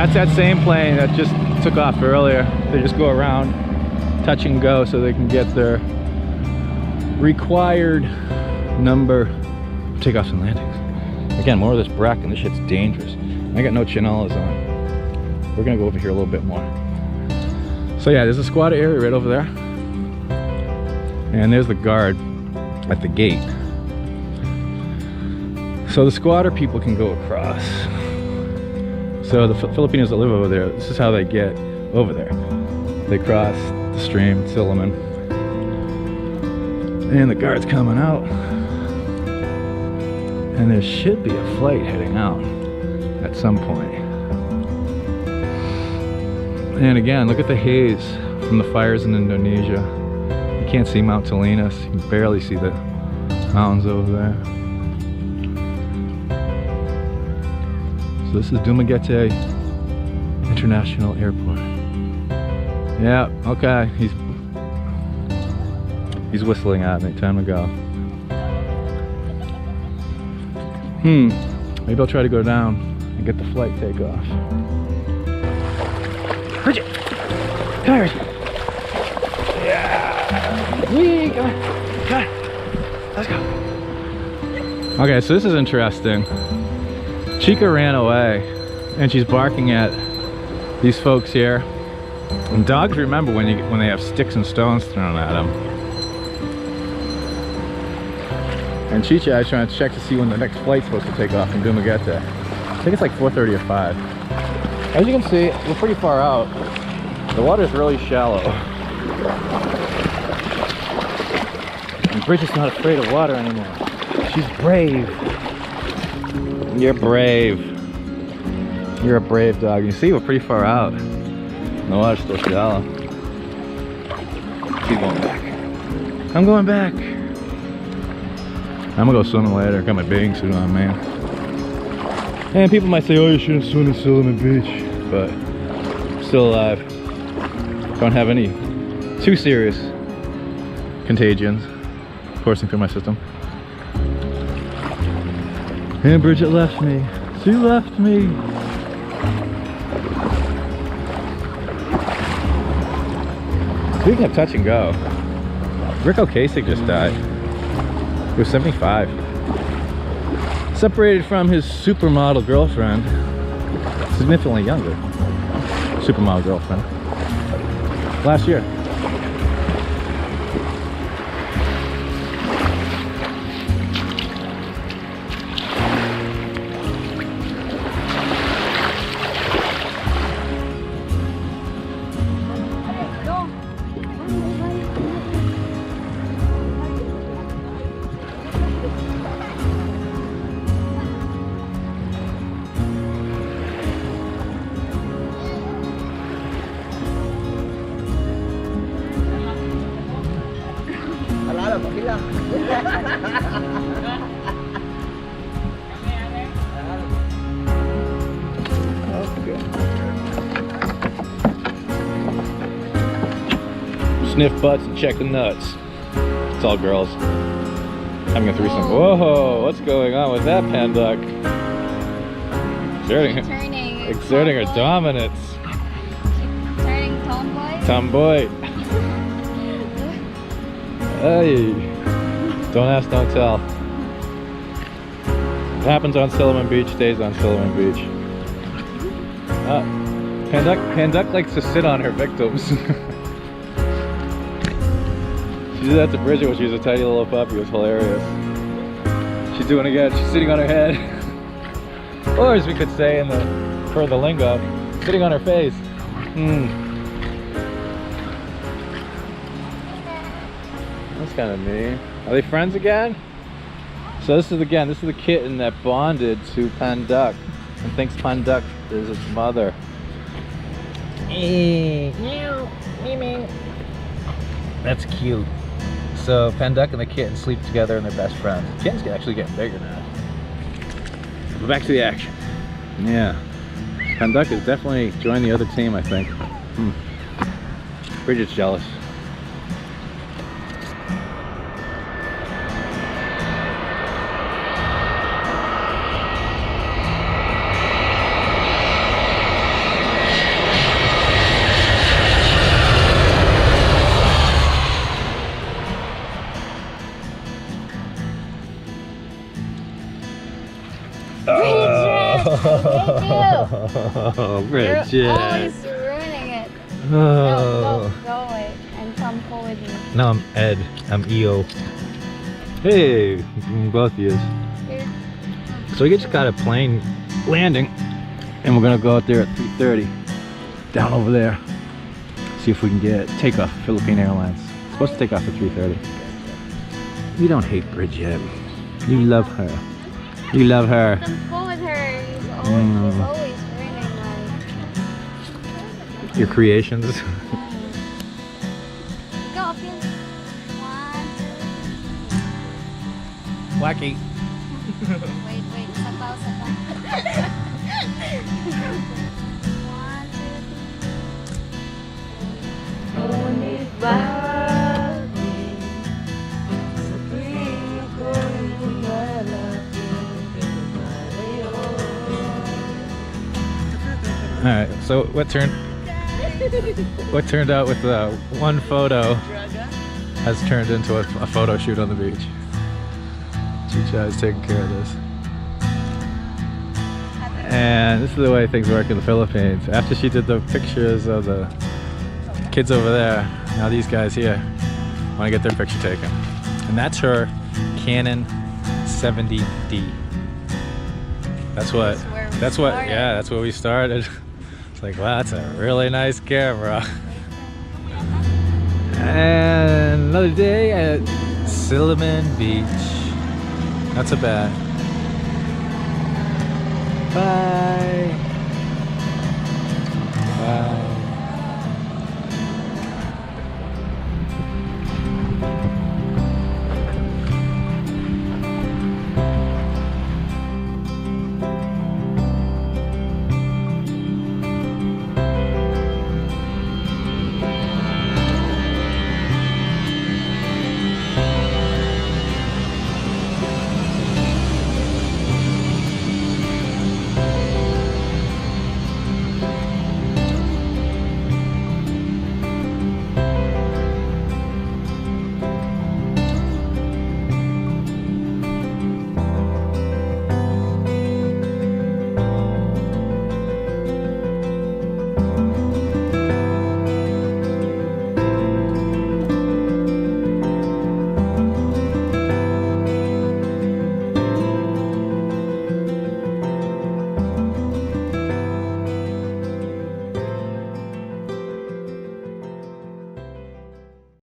That's that same plane that just took off earlier. They just go around, touch and go, so they can get their required number of takeoffs and landings. Again, more of this bracken. This shit's dangerous. I got no chinelas on. We're gonna go over here a little bit more. So yeah, there's a squatter area right over there. And there's the guard at the gate. So the squatter people can go across. So the Filipinos that live over there, this is how they get over there. They cross the stream, Silliman. And the guard's coming out. And there should be a flight heading out at some point. And again, look at the haze from the fires in Indonesia. You can't see Mount Salinas. You can barely see the mountains over there. So this is Dumaguete International Airport. Yeah, okay. He's whistling at me. Time to go. Maybe I'll try to go down and get the flight takeoff. Bridget! Tires! Yeah! Whee! Come on! Let's go! Okay, so this is interesting. Chica ran away and she's barking at these folks here. And dogs remember when they have sticks and stones thrown at them. And Chicha is trying to check to see when the next flight's supposed to take off from Dumaguete. I think it's like 4:30 or 5. As you can see, we're pretty far out. The water's really shallow. And Bridget's not afraid of water anymore. She's brave. You're brave. You're a brave dog. You see, we're pretty far out. The water's still shallow. She's going back. I'm going back. I'm gonna go swimming later. Got my bathing suit on, man. And people might say, oh, you shouldn't swim in Silliman Beach. But I'm still alive. Don't have any too serious contagions coursing through my system. And Bridget left me. She left me. Speaking of touch and go, Rick O'Kasich just died. He was 75. Separated from his supermodel girlfriend, significantly younger supermodel girlfriend, last year. Sniff butts and check the nuts. It's all girls. Having a threesome. Whoa, what's going on with that panduck? Exerting her dominance. Turning tomboy? Tomboy. Hey. Don't ask, don't tell. What happens on Silliman Beach stays on Silliman Beach. Panduck likes to sit on her victims. She did that to Bridget when she was a tiny little puppy. It was hilarious. She's doing it again. She's sitting on her head. Or as we could say per the lingo, sitting on her face. That's kind of mean. Are they friends again? So this is the kitten that bonded to Panduck and thinks Panduck is its mother. That's cute. So Panduck and the kitten sleep together and they're best friends. The kitten's actually getting bigger now. But back to the action. Yeah. Panduck is definitely joined the other team, I think. Bridget's jealous. Oh, You're Bridget. always ruining it. Oh. No, go away and come pull with me. No, I'm Ed. I'm EO. Hey, both of you. Here. So we just got a plane landing, and we're gonna go out there at 3:30, down over there. See if we can get takeoff. Philippine Airlines. It's supposed to take off at 3:30. You don't hate Bridget. You love her. You love her. Come pull with her. He's always ruining my. Your creations. Go up here. 1, Wacky. 2. Wait. Sabaw. 1, 2, 3. All right. So what turned out with one photo has turned into a photo shoot on the beach. Chicha is taking care of this. And this is the way things work in the Philippines. After she did the pictures of the kids over there, now these guys here want to get their picture taken. And that's her Canon 70D. That's what we started. It's like, wow, that's a really nice camera. And another day at Silliman Beach. Not so bad. Bye.